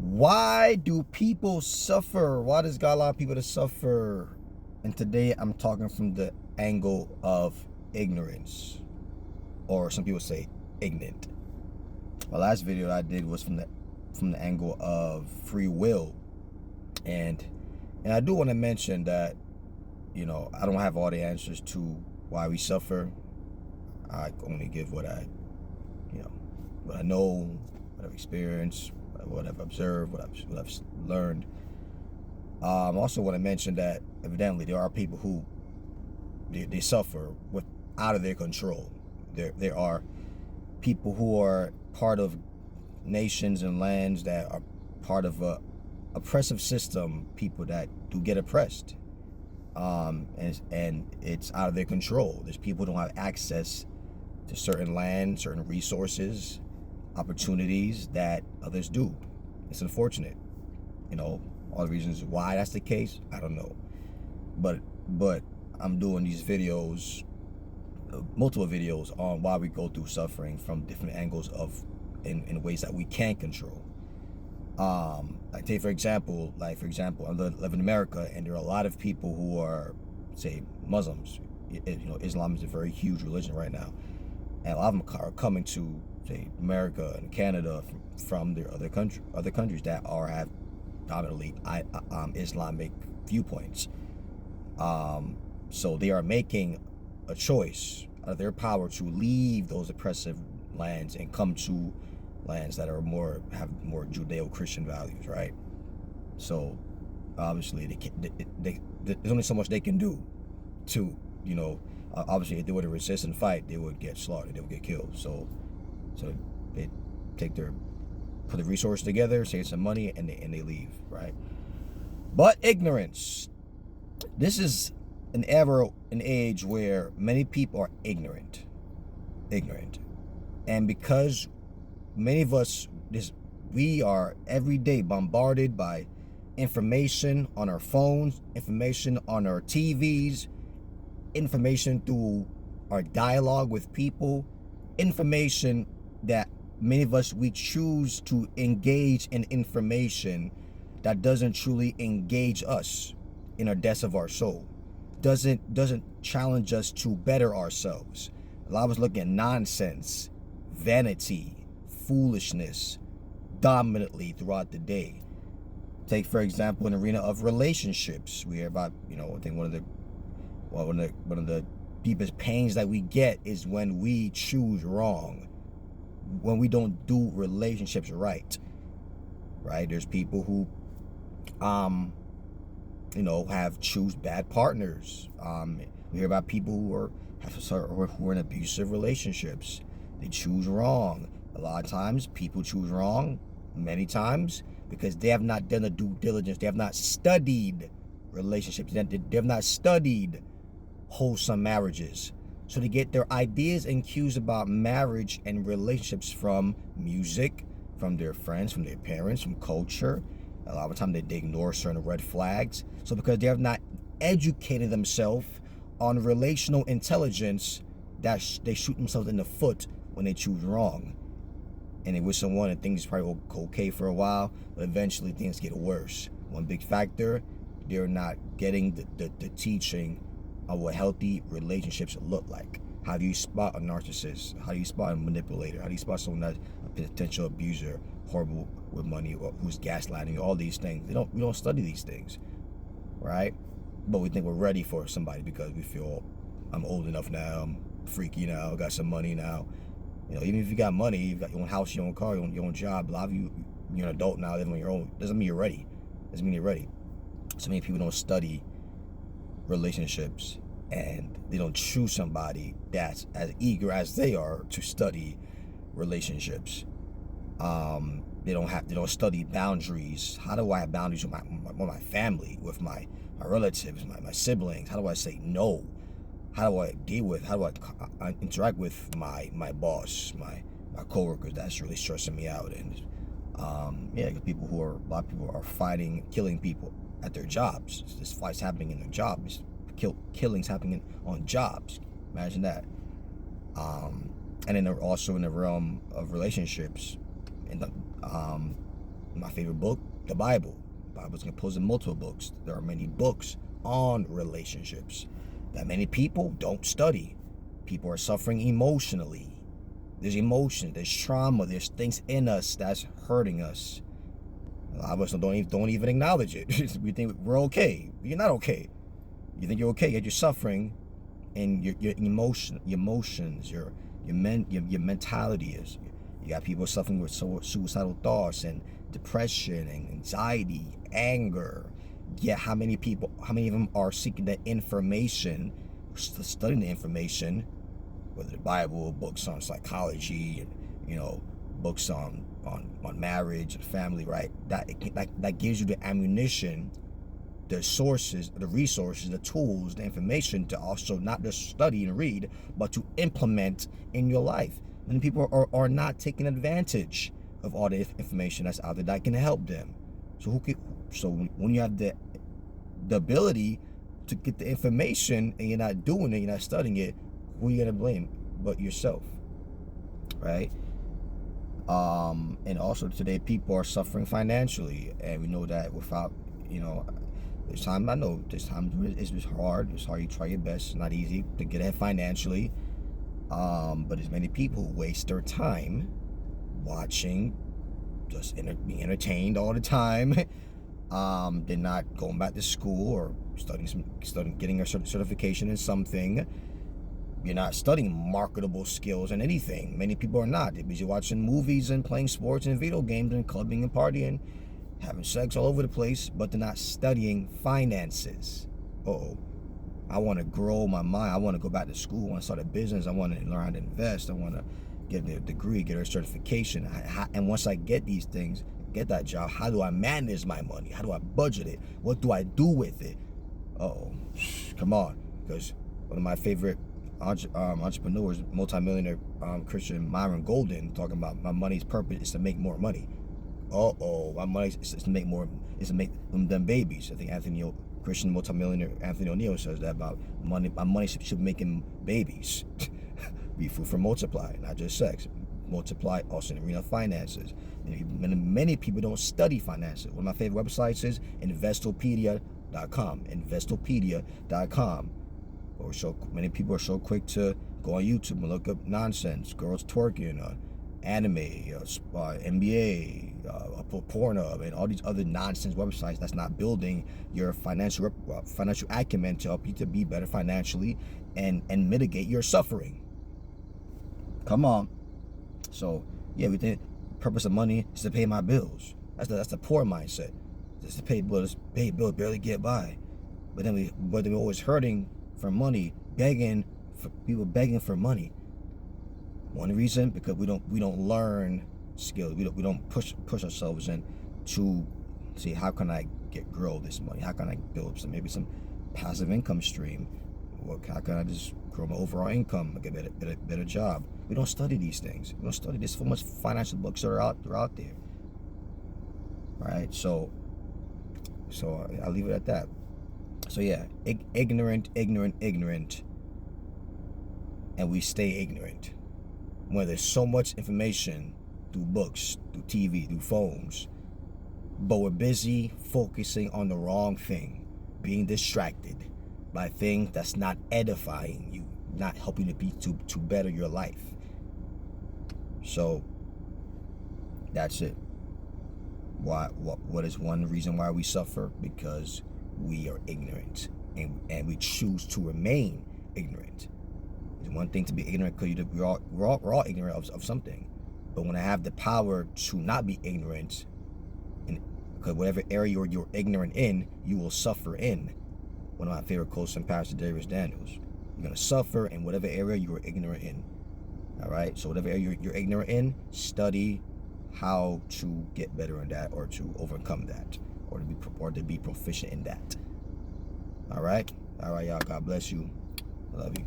Why do people suffer? Why does God allow people to suffer? And today I'm talking from the angle of ignorance, or some people say ignorant. My last video I did was from the angle of free will, and I do want to mention that I don't have all the answers to why we suffer. I only give what I know, what I've experienced, what I've observed, what I've learned. I also want to mention that evidently there are people who they suffer with out of their control. There are people who are part of nations and lands that are part of a oppressive system. People that do get oppressed, and it's out of their control. There's people who don't have access to certain land, certain resources, opportunities that others do. It's unfortunate. All the reasons why that's the case, I don't know. But I'm doing these videos, multiple videos on why we go through suffering from different angles in ways that we can't control. Like take for example, I live in America, and there are a lot of people who are, say, Muslims. Islam is a very huge religion right now, and a lot of them are coming to, say, America and Canada from their other countries that have dominantly Islamic viewpoints. So they are making a choice out of their power to leave those oppressive lands and come to lands that are have more Judeo-Christian values, right? So obviously there's only so much they can do to, obviously if they were to resist and fight, they would get slaughtered, they would get killed. So they put the resources together, save some money, and they leave, right? But ignorance. This is an age where many people are ignorant. And because many of us, we are every day bombarded by information on our phones, information on our TVs, information through our dialogue with people, information that many of us, we choose to engage in information that doesn't truly engage us in our depths of our soul, doesn't challenge us to better ourselves. A lot of us look at nonsense, vanity, foolishness dominantly throughout the day. Take for example an arena of relationships. We hear about, I think one of the deepest pains that we get is when we choose wrong, when we don't do relationships right. There's people who choose bad partners. We hear about people who are in abusive relationships. They choose wrong. A lot of times people choose wrong, many times, because they have not done the due diligence. They have not studied relationships. They have not studied wholesome marriages. So they get their ideas and cues about marriage and relationships from music, from their friends, from their parents, from culture. A lot of the time they ignore certain red flags. So because they have not educated themselves on relational intelligence, that they shoot themselves in the foot when they choose wrong. And they with someone and things probably will go okay for a while, but eventually things get worse. One big factor, they're not getting the teaching on what healthy relationships look like. How do you spot a narcissist? How do you spot a manipulator? How do you spot someone that's a potential abuser, horrible with money, or who's gaslighting you? All these things. We don't study these things, right? But we think we're ready for somebody because we feel, I'm old enough now, I'm freaky now, got some money now. Even if you got money, you've got your own house, your own car, your own job. A lot of you, you're an adult now, living on your own. Doesn't mean you're ready. Doesn't mean you're ready. So many people don't study relationships, and they don't choose somebody that's as eager as they are to study relationships. They don't study boundaries. How do I have boundaries with my family, with my relatives, my siblings? How do I say no? How do I interact with my boss, my coworkers? That's really stressing me out. And a lot of people are fighting, killing people at their jobs. This fight's happening in their jobs. Killings happening on jobs. Imagine that. And then also in the realm of relationships, and My favorite book, the Bible. The Bible is composed of multiple books. There are many books on relationships that many people don't study. People are suffering emotionally. There's emotion, there's trauma, there's things in us that's hurting us. A lot of us don't even acknowledge it. We think we're okay. You're not okay. You think you're okay, yet you're suffering, and your emotions, your mentality is. You got people suffering with suicidal thoughts and depression and anxiety, anger. Yet how many of them are seeking that information, studying the information, whether the Bible, books on psychology, and books on marriage and family, right? That gives you the ammunition, the sources, the resources, the tools, the information to also not just study and read, but to implement in your life. Many people are not taking advantage of all the information that's out there that can help them. So when you have the ability to get the information and you're not doing it, you're not studying it, who are you gonna blame but yourself, right? And also today people are suffering financially, and we know that without, this time it's just hard. It's hard. You try your best. It's not easy to get ahead financially. But there's many people who waste their time watching, just being entertained all the time. They're not going back to school or studying, getting a certification in something. You're not studying marketable skills in anything. Many people are not. They're busy watching movies and playing sports and video games and clubbing and partying, having sex all over the place, but they're not studying finances. I want to grow my mind. I want to go back to school. I want to start a business. I want to learn how to invest. I want to get a degree, get a certification. And once I get these things, get that job, how do I manage my money? How do I budget it? What do I do with it? Come on. Because one of my favorite entrepreneurs, multimillionaire Christian Myron Golden, talking about my money's purpose is to make more money. My money is to make more, is to make them babies. I think Christian multimillionaire Anthony O'Neill says that about money. My money should be making babies. Be food for multiply, not just sex. Multiply also in the arena of finances. And many people don't study finances. One of my favorite websites is Investopedia.com. Investopedia.com. Many people are so quick to go on YouTube and look up nonsense, girls twerking, anime, NBA, Pornhub, and all these other nonsense websites that's not building your financial acumen to help you to be better financially and mitigate your suffering. Come on. So yeah, we think the purpose of money is to pay my bills. That's the poor mindset. Just to pay bills, barely get by. But then we're always hurting for money, begging for money. One reason, because we don't learn skills. We don't push ourselves in to see, how can I grow this money? How can I build maybe some passive income stream? How can I just grow my overall income, get a better job? We don't study these things. We don't study. There's so much financial books that are out there. Right? So I'll leave it at that. So yeah, ignorant, and we stay ignorant. When there's so much information through books, through TV, through phones, but we're busy focusing on the wrong thing, being distracted by things that's not edifying you, not helping you to better your life. So that's it. What is one reason why we suffer? Because we are ignorant, and we choose to remain ignorant. It's one thing to be ignorant, because we're all ignorant of something. But when I have the power to not be ignorant, and because whatever area you're ignorant in, you will suffer in. One of my favorite quotes from Pastor Darius Daniels: you're gonna suffer in whatever area you are ignorant in. All right. So whatever area you're ignorant in, study how to get better in that, or to overcome that, or to be proficient in that. All right, y'all. God bless you. I love you.